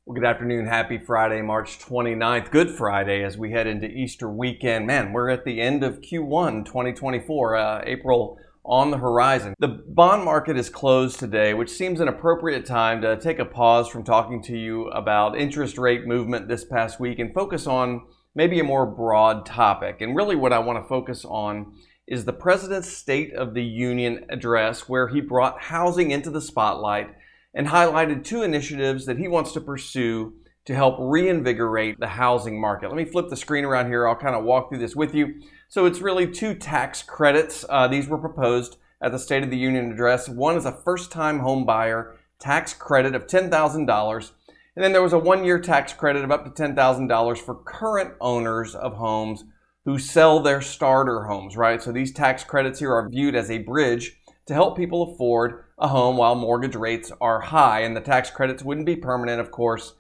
Well, good afternoon. Happy Friday, March 29th. Good Friday as we head into Easter weekend. Man, we're at the end of Q1 2024, April on the horizon. The bond market is closed today, which seems an appropriate time to take a pause from talking to you about interest rate movement this past week and focus on maybe a more broad topic. And really what I want to focus on is the President's State of the Union address, where he brought housing into the spotlight and highlighted two initiatives that he wants to pursue to help reinvigorate the housing market. Let me flip the screen around here. I'll kind of walk through this with you. So it's really two tax credits. These were proposed at the State of the Union address. One is a first-time home buyer tax credit of $10,000. And then there was a one-year tax credit of up to $10,000 for current owners of homes who sell their starter homes, right? So these tax credits here are viewed as a bridge to help people afford a home while mortgage rates are high. And the tax credits wouldn't be permanent, of course.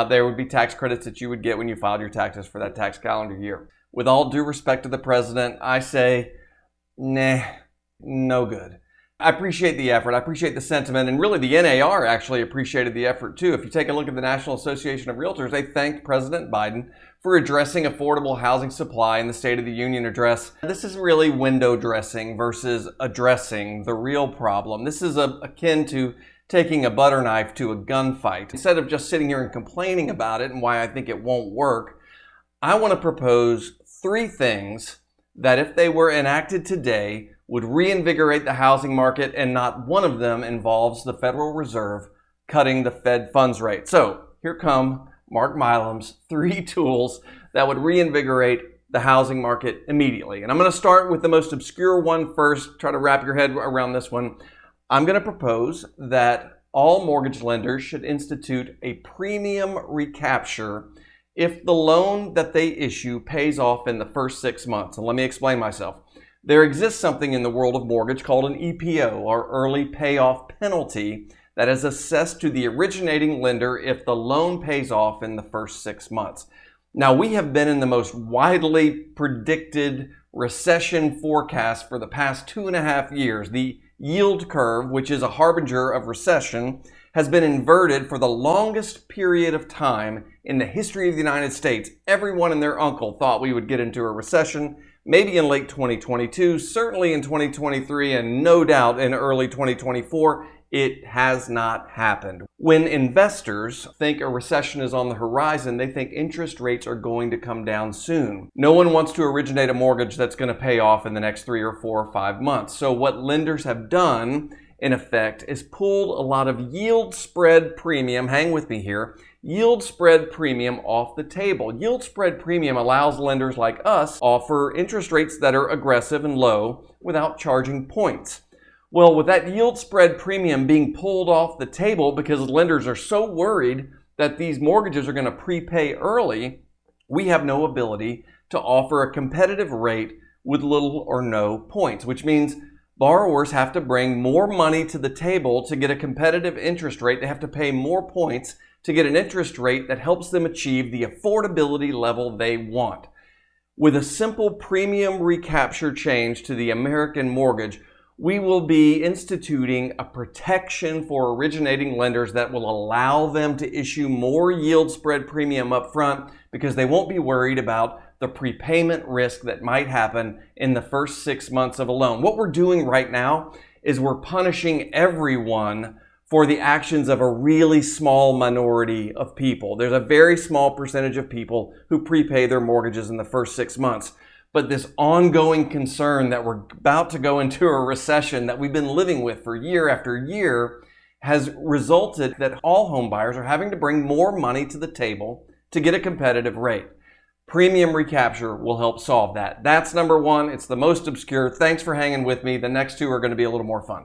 There would be tax credits that you would get when you filed your taxes for that tax calendar year. With all due respect to the president, I say, nah, no good. I appreciate the effort. I appreciate the sentiment. And really, the NAR actually appreciated the effort, too. If you take a look at the National Association of Realtors, they thanked President Biden for addressing affordable housing supply in the State of the Union address. This is really window dressing versus addressing the real problem. This is akin to taking a butter knife to a gunfight. Instead of just sitting here and complaining about it and why I think it won't work, I want to propose three things that, if they were enacted today, would reinvigorate the housing market, and not one of them involves the Federal Reserve cutting the Fed funds rate. So here come Mark Milam's three tools that would reinvigorate the housing market immediately. And I'm going to start with the most obscure one first, try to wrap your head around this one. I'm going to propose that all mortgage lenders should institute a premium recapture if the loan that they issue pays off in the first 6 months. And let me explain myself. There exists something in the world of mortgage called an EPO, or early payoff penalty, that is assessed to the originating lender if the loan pays off in the first 6 months. Now, we have been in the most widely predicted recession forecast for the past 2.5 years. The yield curve, which is a harbinger of recession, has been inverted for the longest period of time in the history of the United States. Everyone and their uncle thought we would get into a recession, maybe in late 2022, certainly in 2023, and no doubt in early 2024. It has not happened. When investors think a recession is on the horizon, they think interest rates are going to come down soon. No one wants to originate a mortgage that's going to pay off in the next 3 or 4 or 5 months. So what lenders have done, in effect, is pulled a lot of yield spread premium, hang with me here, yield spread premium off the table. Yield spread premium allows lenders like us offer interest rates that are aggressive and low without charging points. Well, with that yield spread premium being pulled off the table because lenders are so worried that these mortgages are going to prepay early, we have no ability to offer a competitive rate with little or no points, which means borrowers have to bring more money to the table to get a competitive interest rate. They have to pay more points to get an interest rate that helps them achieve the affordability level they want. With a simple premium recapture change to the American mortgage, we will be instituting a protection for originating lenders that will allow them to issue more yield spread premium up front because they won't be worried about the prepayment risk that might happen in the first 6 months of a loan. What we're doing right now is we're punishing everyone for the actions of a really small minority of people. There's a very small percentage of people who prepay their mortgages in the first 6 months. But this ongoing concern that we're about to go into a recession that we've been living with for year after year has resulted that all home buyers are having to bring more money to the table to get a competitive rate. Premium recapture will help solve that. That's number one. It's the most obscure. Thanks for hanging with me. The next two are going to be a little more fun.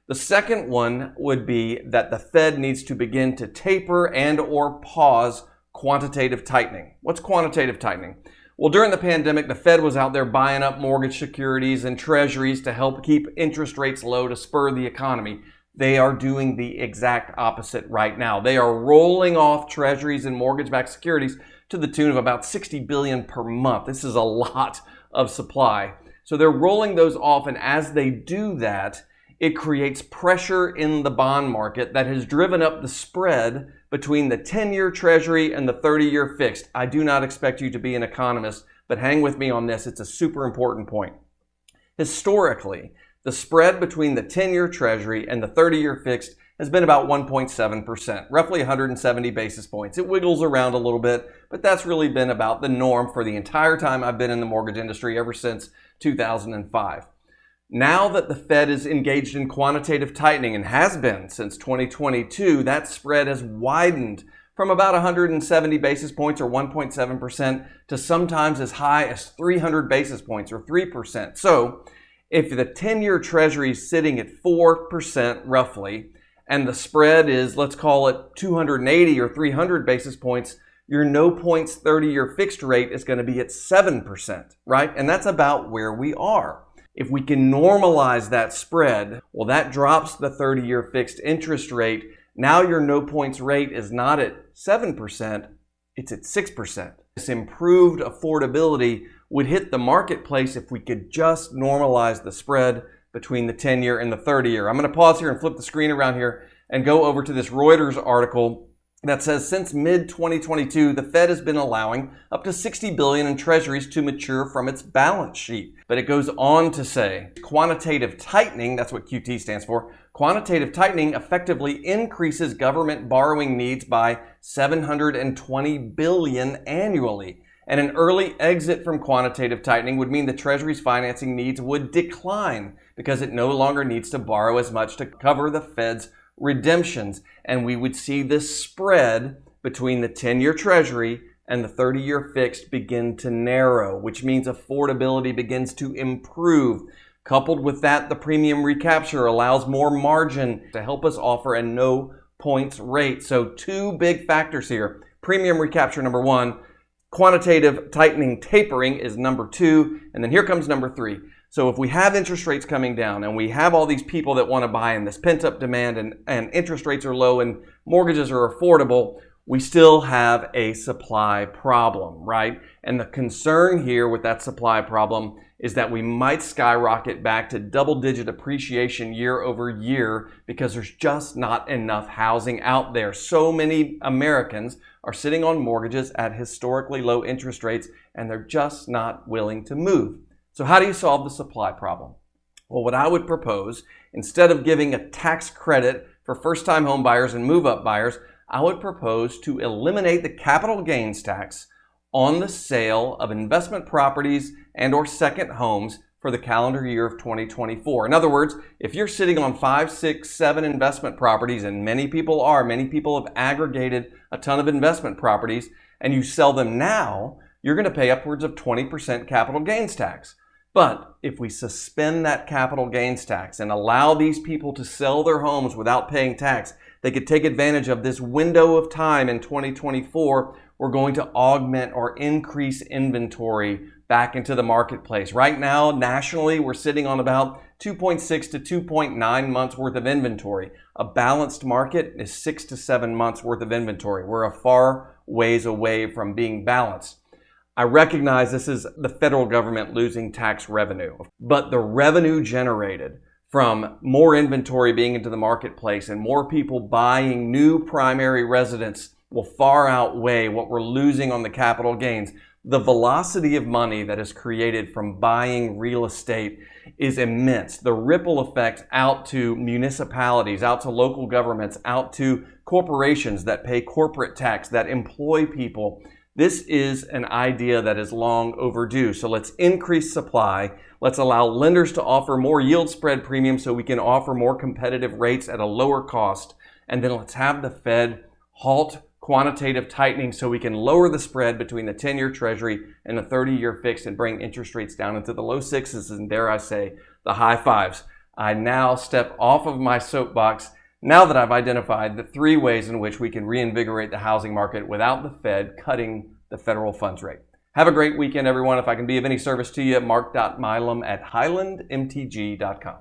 The second one would be that the Fed needs to begin to taper and or pause quantitative tightening. What's quantitative tightening? Well, during the pandemic, the Fed was out there buying up mortgage securities and treasuries to help keep interest rates low to spur the economy. They are doing the exact opposite right now. They are rolling off treasuries and mortgage-backed securities to the tune of about $60 billion per month. This is a lot of supply. So they're rolling those off, and as they do that, it creates pressure in the bond market that has driven up the spread between the 10-year Treasury and the 30-year fixed. I do not expect you to be an economist, but hang with me on this. It's a super important point. Historically, the spread between the 10-year Treasury and the 30-year fixed has been about 1.7%, roughly 170 basis points. It wiggles around a little bit, but that's really been about the norm for the entire time I've been in the mortgage industry, ever since 2005. Now that the Fed is engaged in quantitative tightening, and has been since 2022, that spread has widened from about 170 basis points or 1.7% to sometimes as high as 300 basis points or 3%. So if the 10-year Treasury is sitting at 4% roughly, and the spread is, let's call it 280 or 300 basis points, your no points 30-year fixed rate is going to be at 7%, right? And that's about where we are. If we can normalize that spread, well, that drops the 30-year fixed interest rate. Now your no points rate is not at 7%, it's at 6%. This improved affordability would hit the marketplace if we could just normalize the spread between the 10-year and the 30-year. I'm going to pause here and flip the screen around here and go over to this Reuters article that says since mid-2022, the Fed has been allowing up to $60 billion in treasuries to mature from its balance sheet. But it goes on to say quantitative tightening, that's what QT stands for, quantitative tightening effectively increases government borrowing needs by $720 billion annually. And an early exit from quantitative tightening would mean the Treasury's financing needs would decline because it no longer needs to borrow as much to cover the Fed's redemptions. And we would see this spread between the 10-year Treasury and the 30-year fixed begin to narrow, which means affordability begins to improve. Coupled with that, the premium recapture allows more margin to help us offer a no points rate. So two big factors here. Premium recapture, number one. Quantitative tightening tapering is number two. And then here comes number three. So if we have interest rates coming down and we have all these people that want to buy in this pent-up demand and interest rates are low and mortgages are affordable, we still have a supply problem, right? And the concern here with that supply problem is that we might skyrocket back to double-digit appreciation year over year because there's just not enough housing out there. So many Americans are sitting on mortgages at historically low interest rates and they're just not willing to move. So how do you solve the supply problem? Well, what I would propose, instead of giving a tax credit for first-time home buyers and move-up buyers, I would propose to eliminate the capital gains tax on the sale of investment properties and or second homes for the calendar year of 2024. In other words, if you're sitting on 5, 6, 7 investment properties, and many people have aggregated a ton of investment properties, and you sell them now, you're going to pay upwards of 20% capital gains tax. But if we suspend that capital gains tax and allow these people to sell their homes without paying tax, they could take advantage of this window of time in 2024. We're going to augment or increase inventory back into the marketplace. Right now, nationally, we're sitting on about 2.6 to 2.9 months worth of inventory. A balanced market is 6 to 7 months worth of inventory. We're a far ways away from being balanced. I recognize this is the federal government losing tax revenue, but the revenue generated from more inventory being into the marketplace and more people buying new primary residence will far outweigh what we're losing on the capital gains. The velocity of money that is created from buying real estate is immense. The ripple effect out to municipalities, out to local governments, out to corporations that pay corporate tax, that employ people. This is an idea that is long overdue. So let's increase supply. Let's allow lenders to offer more yield spread premium so we can offer more competitive rates at a lower cost. And then let's have the Fed halt quantitative tightening so we can lower the spread between the 10-year Treasury and the 30-year fixed and bring interest rates down into the low sixes and, dare I say, the high fives. I now step off of my soapbox now that I've identified the 3 ways in which we can reinvigorate the housing market without the Fed cutting the federal funds rate. Have a great weekend, everyone. If I can be of any service to you, mark.milam@highlandmtg.com.